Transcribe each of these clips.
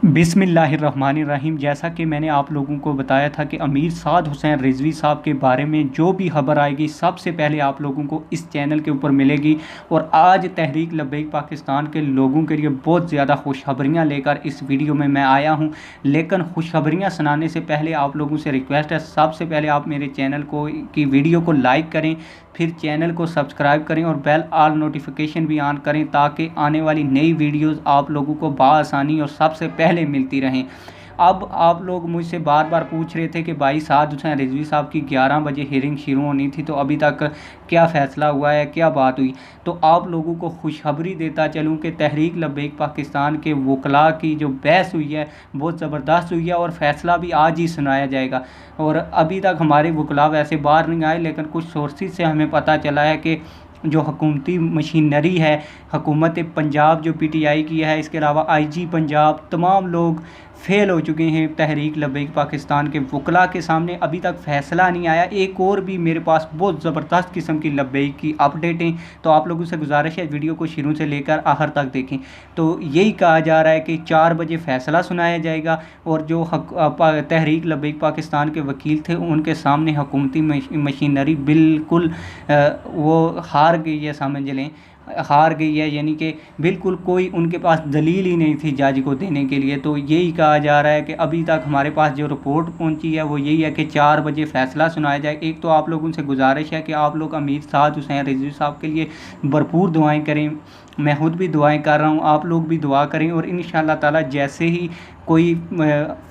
बिस्मिल्लाहिर्रहमानिर्रहीम। जैसा कि मैंने आप लोगों को बताया था कि अमीर साद हुसैन रिजवी साहब के बारे में जो भी खबर आएगी सबसे पहले आप लोगों को इस चैनल के ऊपर मिलेगी। और आज तहरीक लब्बैक पाकिस्तान के लोगों के लिए बहुत ज़्यादा खुशखबरियाँ लेकर इस वीडियो में मैं आया हूँ। लेकिन खुशखबरियाँ सुनाने से पहले आप लोगों से रिक्वेस्ट है, सबसे पहले आप मेरे चैनल को की वीडियो को लाइक करें, फिर चैनल को सब्सक्राइब करें और बेल आल नोटिफिकेशन भी ऑन करें ताकि आने वाली नई वीडियोस आप लोगों को बआसानी और सबसे पहले मिलती रहें। अब आप लोग मुझसे बार बार पूछ रहे थे कि भाई साद हुसैन रिजवी साहब की 11 बजे हियरिंग शुरू होनी थी, तो अभी तक क्या फ़ैसला हुआ है, क्या बात हुई। तो आप लोगों को खुशखबरी देता चलूँ कि तहरीक लब्बैक पाकिस्तान के वकला की जो बहस हुई है बहुत ज़बरदस्त हुई है और फ़ैसला भी आज ही सुनाया जाएगा। और अभी तक हमारे वकला वैसे बाहर नहीं आए, लेकिन कुछ सोर्सेज से हमें पता चला है कि जो हुकूमती मशीनरी है, हुकूमत पंजाब जो पीटीआई की है, इसके अलावा आईजी पंजाब, तमाम लोग फेल हो चुके हैं तहरीक लब्बैक पाकिस्तान के वकला के सामने। अभी तक फ़ैसला नहीं आया। एक और भी मेरे पास बहुत ज़बरदस्त किस्म की लब्बैक की अपडेटें, तो आप लोगों से गुजारिश है वीडियो को शुरू से लेकर आखिर तक देखें। तो यही कहा जा रहा है कि 4 बजे फ़ैसला सुनाया जाएगा और जो तहरीक लब्बैक पाकिस्तान के वकील थे उनके सामने हुकूमती मशीनरी बिल्कुल वो हार गई है, समझ लें हार गई है, यानी कि बिल्कुल कोई उनके पास दलील ही नहीं थी जज को देने के लिए। तो यही कहा जा रहा है कि अभी तक हमारे पास जो रिपोर्ट पहुंची है वो यही है कि 4 बजे फ़ैसला सुनाया जाए। एक तो आप लोगों से गुजारिश है कि आप लोग अमीर साद हुसैन रिजवी साहब के लिए भरपूर दुआएं करें, मैं खुद भी दुआएं कर रहा हूं, आप लोग भी दुआ करें। और इंशाअल्लाह ताला जैसे ही कोई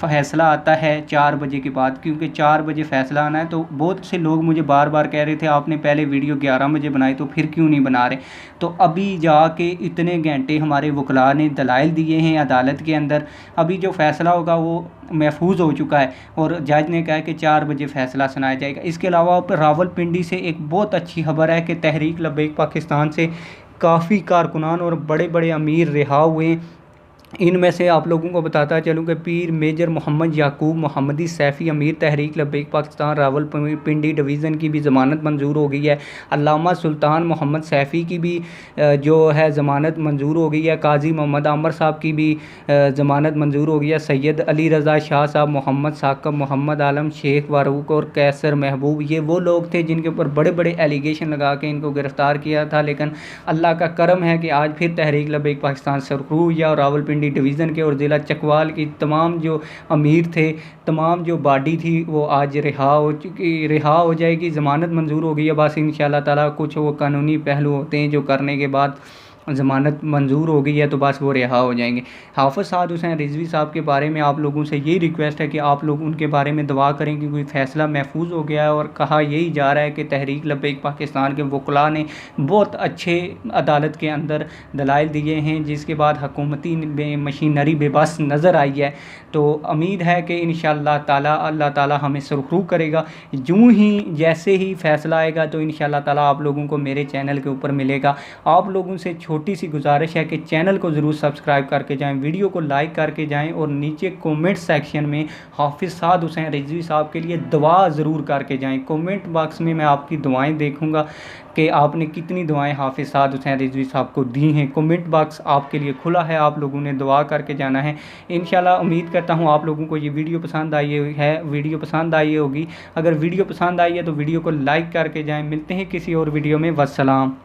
फ़ैसला आता है 4 बजे के बाद, क्योंकि 4 बजे फ़ैसला आना है, तो बहुत से लोग मुझे बार बार कह रहे थे आपने पहले वीडियो 11 बजे बनाई तो फिर क्यों नहीं बना रहे। तो अभी जाके इतने घंटे हमारे वकला ने दलाइल दिए हैं अदालत के अंदर, अभी जो फ़ैसला होगा वो महफूज हो चुका है और जज ने कहा कि 4 बजे फ़ैसला सुनाया जाएगा। इसके अलावा रावलपिंडी से एक बहुत अच्छी खबर है कि तहरीक लब्बैक पाकिस्तान से काफ़ी कारकुनान और बड़े बड़े अमीर रिहा हुए। इनमें से आप लोगों को बताता चलूँ कि पीर मेजर मोहम्मद याकूब मोहम्मदी सैफ़ी अमीर तहरीक लब्बैक पाकिस्तान रावलपिंडी डिवीज़न की भी ज़मानत मंजूर हो गई है। अल्लामा सुल्तान मोहम्मद सैफ़ी की भी जो है ज़मानत मंजूर हो गई है। काजी मोहम्मद आमर साहब की भी ज़मानत मंजूर हो गई है। सैयद अली रज़ा शाह साहब, मोहम्मद साकब, मोहम्मद आलम, शेख फारूक और कैसर महबूब, ये वो लोग थे जिनके ऊपर बड़े बड़े एलिगेशन लगा के इनको गिरफ़्तार किया था। लेकिन अल्लाह का करम है कि आज फिर तहरीक लब्बैक पाकिस्तान सुरखरू हुई है और रावलपिंडी डिवीज़न के और ज़िला चकवाल की तमाम जो अमीर थे, तमाम जो बॉडी थी, वो आज रिहा हो जाएगी। ज़मानत मंजूर हो गई है। बस इंशाअल्लाह ताला कुछ वो कानूनी पहलू होते हैं जो करने के बाद ज़मानत मंजूर हो गई है तो बस वो रिहा हो जाएंगे। हाफ़िज़ साद हुसैन रिजवी साहब के बारे में आप लोगों से यही रिक्वेस्ट है कि आप लोग उनके बारे में दुआ करें कि कोई फ़ैसला महफूज हो गया है। और कहा यही जा रहा है कि तहरीक लब्बैक पाकिस्तान के वकला ने बहुत अच्छे अदालत के अंदर दलाइल दिए हैं, जिसके बाद हुकूमती मशीनरी बेबस नज़र आई है। तो उम्मीद है कि इंशाअल्लाह ताला अल्लाह ताला हमें सुरखरू करेगा। यूँ ही जैसे ही फ़ैसला आएगा तो इंशाअल्लाह ताला आप लोगों को मेरे चैनल के ऊपर मिलेगा। आप लोगों से छोटी सी गुजारिश है कि चैनल को ज़रूर सब्सक्राइब करके जाएं, वीडियो को लाइक करके जाएं और नीचे कमेंट सेक्शन में हाफ़िज़ साद हुसैन रिजवी साहब के लिए दुआ ज़रूर करके जाएं। कमेंट बॉक्स में मैं आपकी दुआएं देखूंगा कि आपने कितनी दुआएं हाफ़िज़ साद हुसैन रिजवी साहब को दी हैं। कमेंट बॉक्स आपके लिए खुला है, आप लोगों ने दुआ करके जाना है। इंशाल्लाह उम्मीद करता हूँ आप लोगों को ये वीडियो पसंद आई है, वीडियो पसंद आई होगी। अगर वीडियो पसंद आई है तो वीडियो को लाइक करके जाएँ। मिलते हैं किसी और वीडियो में। वस्सलाम।